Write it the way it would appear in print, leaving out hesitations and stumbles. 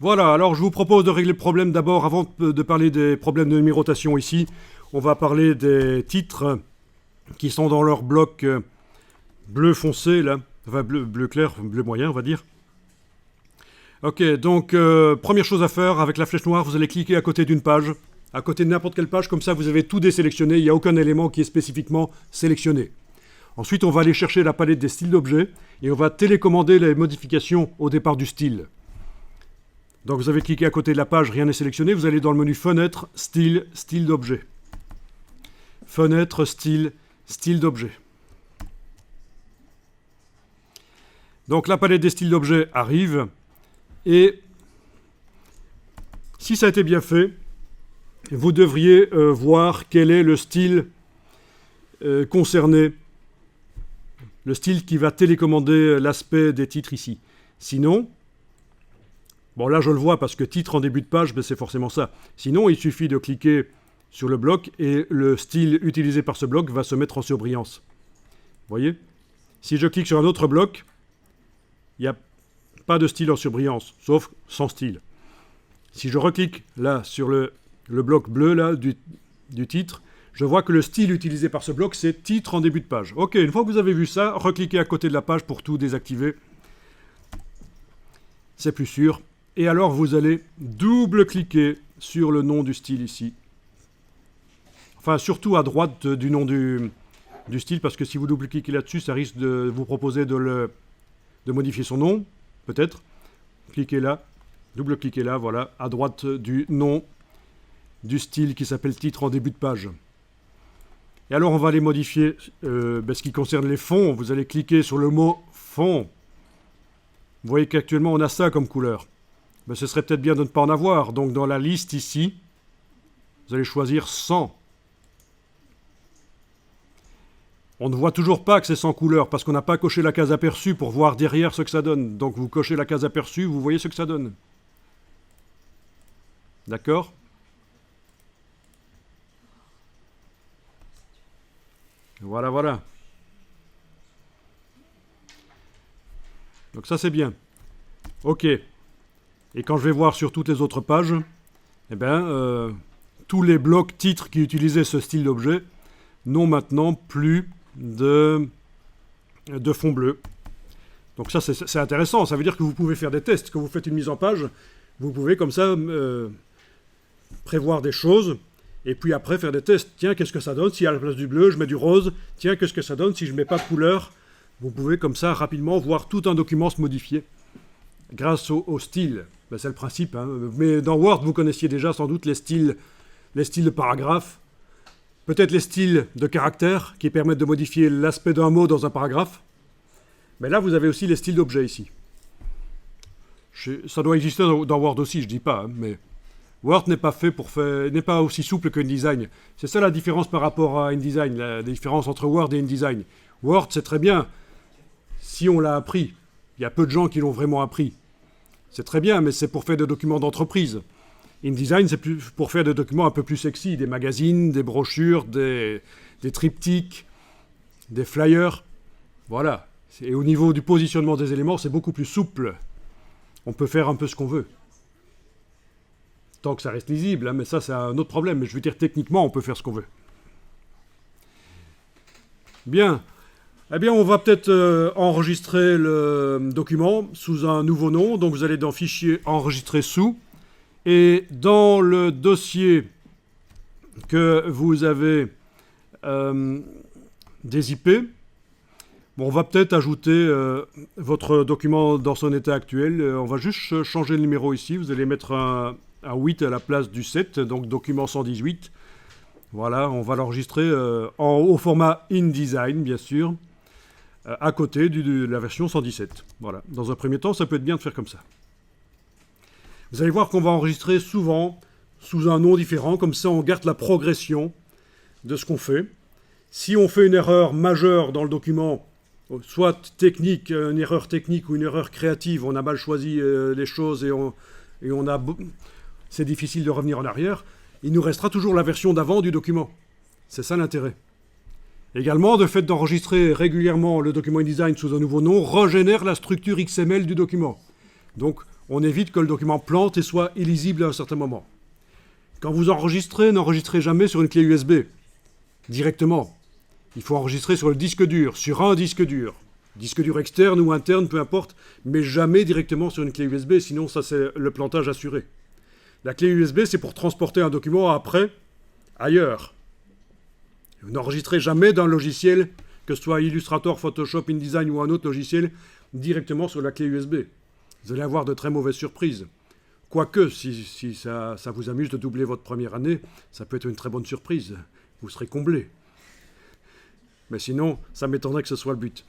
Voilà, alors je vous propose de régler le problème d'abord, avant de parler des problèmes de numérotation ici. On va parler des titres qui sont dans leur bloc bleu foncé, là. Enfin, bleu clair, bleu moyen, on va dire. Ok, donc première chose à faire, avec la flèche noire, vous allez cliquer à côté d'une page, à côté de n'importe quelle page, comme ça vous avez tout désélectionné, il n'y a aucun élément qui est spécifiquement sélectionné. Ensuite, on va aller chercher la palette des styles d'objets et on va télécommander les modifications au départ du style. Donc vous avez cliqué à côté de la page, rien n'est sélectionné, vous allez dans le menu Fenêtre, Style, Style d'objet. Fenêtre, Style, Style d'objet. Donc la palette des styles d'objets arrive et si ça a été bien fait, vous devriez voir quel est le style concerné, le style qui va télécommander l'aspect des titres ici. Sinon, bon là je le vois parce que titre en début de page, ben, c'est forcément ça. Sinon il suffit de cliquer sur le bloc et le style utilisé par ce bloc va se mettre en surbrillance. Vous voyez? Si je clique sur un autre bloc, il n'y a pas de style en surbrillance, sauf sans style. Si je reclique là sur le bloc bleu là, du titre, je vois que le style utilisé par ce bloc, c'est titre en début de page. Ok, une fois que vous avez vu ça, recliquez à côté de la page pour tout désactiver. C'est plus sûr. Et alors, vous allez double-cliquer sur le nom du style ici. Enfin, surtout à droite du nom du style, parce que si vous double-cliquez là-dessus, ça risque de vous proposer de modifier son nom, peut-être. Cliquez là, double-cliquez là, voilà, à droite du nom du style qui s'appelle titre en début de page. Et alors, on va les modifier. Ce qui concerne les fonds, vous allez cliquer sur le mot fond. Vous voyez qu'actuellement, on a ça comme couleur. Ben, ce serait peut-être bien de ne pas en avoir. Donc, dans la liste ici, vous allez choisir 100. On ne voit toujours pas que c'est sans couleur parce qu'on n'a pas coché la case aperçue pour voir derrière ce que ça donne. Donc, vous cochez la case aperçue, vous voyez ce que ça donne. D'accord ? Voilà, voilà. Donc ça, c'est bien. Ok. Et quand je vais voir sur toutes les autres pages, eh bien, tous les blocs titres qui utilisaient ce style d'objet n'ont maintenant plus de fond bleu. Donc ça, c'est intéressant. Ça veut dire que vous pouvez faire des tests. Quand vous faites une mise en page, vous pouvez comme ça prévoir des choses et puis après faire des tests. Tiens, qu'est-ce que ça donne si à la place du bleu, je mets du rose? Tiens, qu'est-ce que ça donne si je ne mets pas de couleur? Vous pouvez comme ça rapidement voir tout un document se modifier grâce au style. Ben, c'est le principe. Hein. Mais dans Word, vous connaissiez déjà sans doute les styles de paragraphe. Peut-être les styles de caractères qui permettent de modifier l'aspect d'un mot dans un paragraphe. Mais là, vous avez aussi les styles d'objets ici. Ça doit exister dans Word aussi, je ne dis pas. Hein, mais Word n'est pas aussi souple que InDesign. C'est ça la différence par rapport à InDesign, la différence entre Word et InDesign. Word, c'est très bien si on l'a appris. Il y a peu de gens qui l'ont vraiment appris. C'est très bien, mais c'est pour faire des documents d'entreprise. InDesign, c'est pour faire des documents un peu plus sexy, des magazines, des brochures, des triptyques, des flyers. Voilà. Et au niveau du positionnement des éléments, c'est beaucoup plus souple. On peut faire un peu ce qu'on veut. Tant que ça reste lisible, hein, mais ça, c'est un autre problème. Mais je veux dire, techniquement, on peut faire ce qu'on veut. Bien. Eh bien, on va peut-être enregistrer le document sous un nouveau nom. Donc, vous allez dans Fichier, Enregistrer sous. Et dans le dossier que vous avez des IP, bon, on va peut-être ajouter votre document dans son état actuel. On va juste changer le numéro ici. Vous allez mettre un 8 à la place du 7, donc document 118. Voilà, on va l'enregistrer au format InDesign, bien sûr, à côté de la version 117. Voilà. Dans un premier temps, ça peut être bien de faire comme ça. Vous allez voir qu'on va enregistrer souvent sous un nom différent, comme ça on garde la progression de ce qu'on fait. Si on fait une erreur majeure dans le document, soit technique, une erreur technique ou une erreur créative, on a mal choisi les choses et c'est difficile de revenir en arrière, il nous restera toujours la version d'avant du document. C'est ça l'intérêt. Également, le fait d'enregistrer régulièrement le document InDesign sous un nouveau nom régénère la structure XML du document. Donc, on évite que le document plante et soit illisible à un certain moment. Quand vous enregistrez, n'enregistrez jamais sur une clé USB, directement. Il faut enregistrer sur le disque dur, sur un disque dur externe ou interne, peu importe, mais jamais directement sur une clé USB, sinon ça c'est le plantage assuré. La clé USB, c'est pour transporter un document après, ailleurs. Vous n'enregistrez jamais d'un logiciel, que ce soit Illustrator, Photoshop, InDesign ou un autre logiciel, directement sur la clé USB. Vous allez avoir de très mauvaises surprises. Quoique, si ça vous amuse de doubler votre première année, ça peut être une très bonne surprise. Vous serez comblé. Mais sinon, ça m'étonnerait que ce soit le but.